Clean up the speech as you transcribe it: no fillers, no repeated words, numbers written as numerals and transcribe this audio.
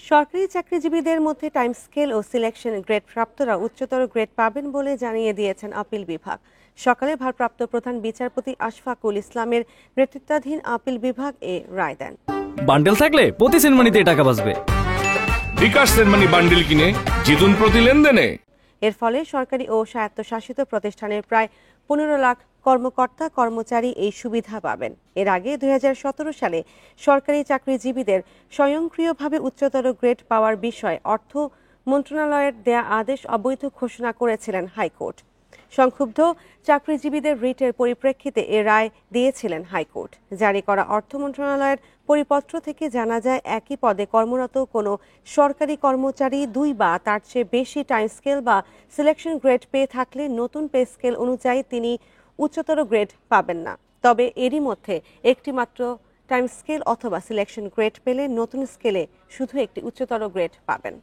সরকারি চাকরিজীবীদের মধ্যে টাইম স্কেল ও সিলেকশন গ্রেড প্রাপ্তরা উচ্চতর গ্রেড পাবেন বলে জানিয়ে দিয়েছেন আপিল বিভাগ। সকালে ভারপ্রাপ্ত প্রধান বিচারপতি আশফাকুল ইসলামের নেতৃত্বাধীন আপিল বিভাগ এ রায় দেন। বান্ডেল থাকলে প্রতি সেনমানিতে টাকা বাঁচবে। বিকাশ সেনমানি বান্ডেল কিনে জিতুন প্রতি লেনদেনে। এর ফলে সরকারি ও স্বায়ত্তশাসিত প্রতিষ্ঠানের প্রায় 15 লাখ কর্মকর্তা কর্মচারী এই সুবিধা পাবেন। এর আগে 2017 সালে সরকারি চাকরিজীবীদের স্বয়ংক্রিয়ভাবে উচ্চতর গ্রেড পাওয়ার বিষয়ে অর্থ মন্ত্রণালয়ের দেয়া আদেশ অবৈধ ঘোষণা করেছিলেন হাইকোর্ট। সংক্ষুব্ধ চাকরিজীবীদের রিটের পরিপ্রেক্ষিতে এ রায় দিয়েছিলেন হাইকোর্ট। জারি করা অর্থ মন্ত্রণালয়ের পরিপত্র থেকে জানা যায়, একই পদে কর্মরত কোনো সরকারি কর্মচারী 2 বা তার চেয়ে বেশি টাইম স্কেল বা সিলেকশন গ্রেড পেয়ে থাকলে নতুন পে স্কেল অনুযায়ী তিনি উচ্চতর গ্রেড পাবেন না। তবে এরই মধ্যে একটি মাত্র টাইম স্কেল অথবা সিলেকশন গ্রেড পেলে নতুন স্কেলে শুধু একটি উচ্চতর গ্রেড পাবেন।